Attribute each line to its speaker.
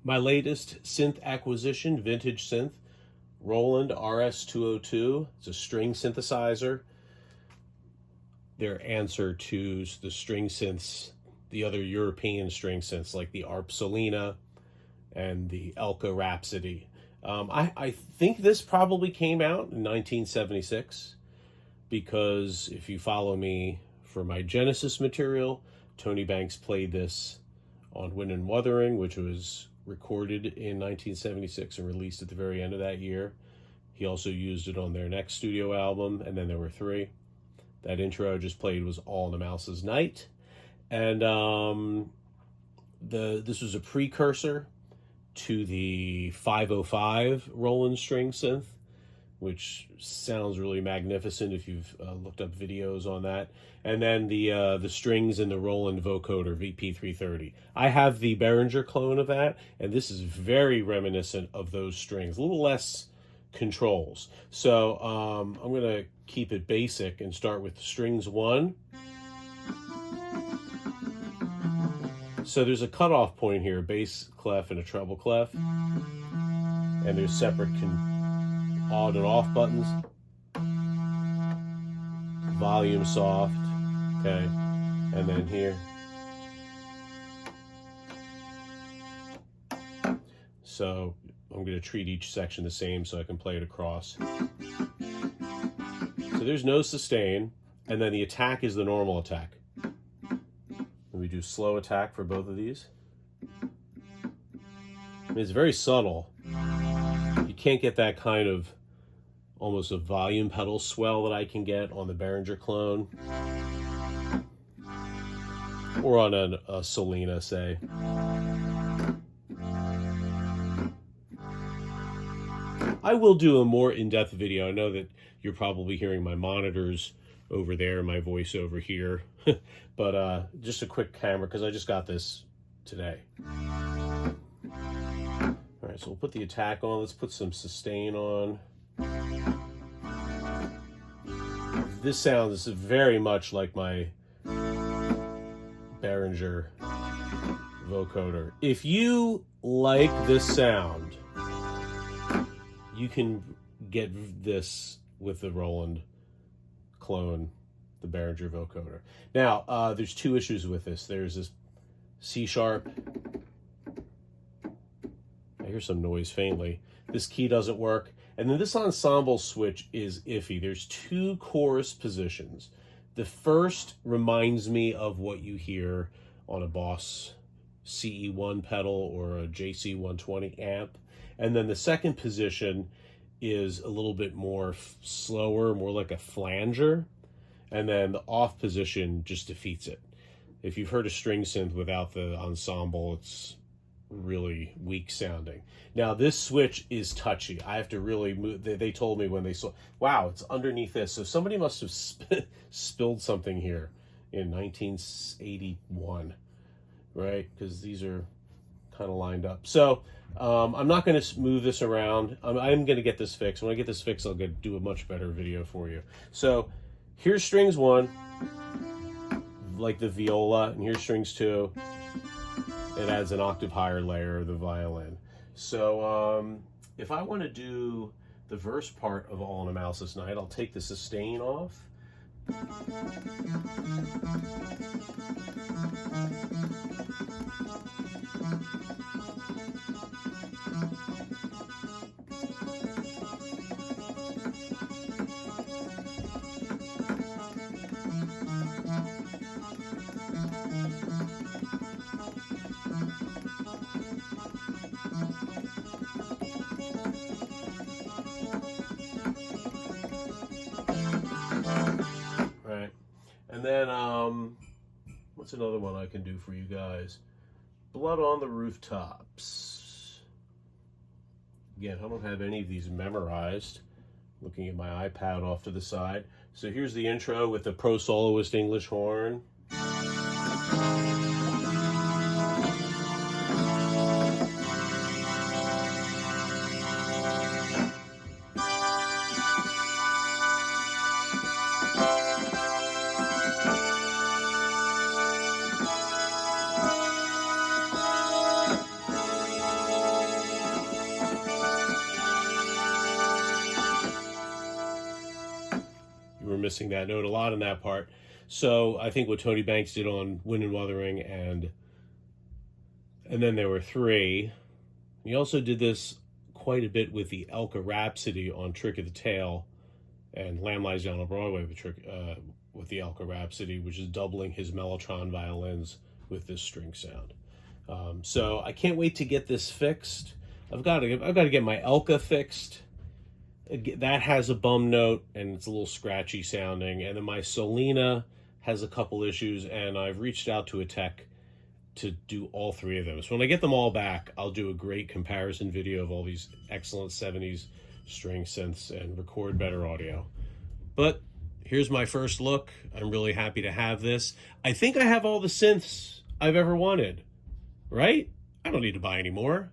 Speaker 1: My latest synth acquisition, vintage synth, Roland RS-202. It's a string synthesizer. Their answer to the string synths, the other European string synths like the Arp Solina and the Elka Rhapsody. I think this probably came out in 1976 because if you follow me for my Genesis material, Tony Banks played this on Wind and Wuthering, which was recorded in 1976 and released at the very end of that year. He also used it on their next studio album, and then there were three. That intro I just played was All in a Mouse's Night. And this was a precursor to the 505 Roland string synth, which sounds really magnificent if you've looked up videos on that. And then the strings in the Roland vocoder VP330. I have the Behringer clone of that, and this is very reminiscent of those strings. A little less controls. So I'm going to keep it basic and start with strings 1. So there's a cutoff point here, a bass clef and a treble clef. And there's separate on and off buttons. Volume soft, okay. And then here. So I'm going to treat each section the same so I can play it across. So there's no sustain, and then the attack is the normal attack. We do slow attack for both of these. I mean, it's very subtle. You can't get that kind of almost a volume pedal swell that I can get on the Behringer clone. Or on a Solina, say. I will do a more in-depth video. I know that you're probably hearing my monitors over there, my voice over here. But just a quick camera, because I just got this today. All right, so we'll put the attack on. Let's put some sustain on. This sounds very much like my Behringer vocoder. If you like this sound, you can get this with the Roland clone, the Behringer vocoder. Now, there's two issues with this. There's this C sharp. I hear some noise faintly. This key doesn't work. And then this ensemble switch is iffy. There's two chorus positions. The first reminds me of what you hear on a Boss CE1 pedal or a JC120 amp. And then the second position is a little bit more slower, more like a flanger. And then the off position just defeats it. If you've heard a string synth without the ensemble, it's really weak sounding. Now this switch is touchy. I have to really move. They told me when they saw, wow, it's underneath this. So somebody must have spilled something here in 1981, right? Because these are kind of lined up. So I'm not going to move this around. I'm going to get this fixed. When I get this fixed, I'll do a much better video for you. So here's strings 1, like the viola, and here's strings 2. It adds an octave higher layer of the violin. So if I want to do the verse part of All in a Mouse's Night, I'll take the sustain off. Right. And then, what's another one I can do for you guys? Blood on the Rooftops. Again, I don't have any of these memorized. Looking at my iPad off to the side. So here's the intro with the pro soloist English horn. missing that note a lot in that part. So I think what Tony Banks did on Wind and Wuthering, and then there were 3. He also did this quite a bit with the Elka Rhapsody on Trick of the Tail, and Lamb Lies Down on Broadway with the Elka Rhapsody, which is doubling his Mellotron violins with this string sound. So I can't wait to get this fixed. I've got to get my Elka fixed. That has a bum note and it's a little scratchy sounding, and then my Solina has a couple issues, and I've reached out to a tech to do all 3 of those. When I get them all back, I'll do a great comparison video of all these excellent 70s string synths and record better audio. But here's my first look. I'm really happy to have this. I think I have all the synths I've ever wanted, right? I don't need to buy any more.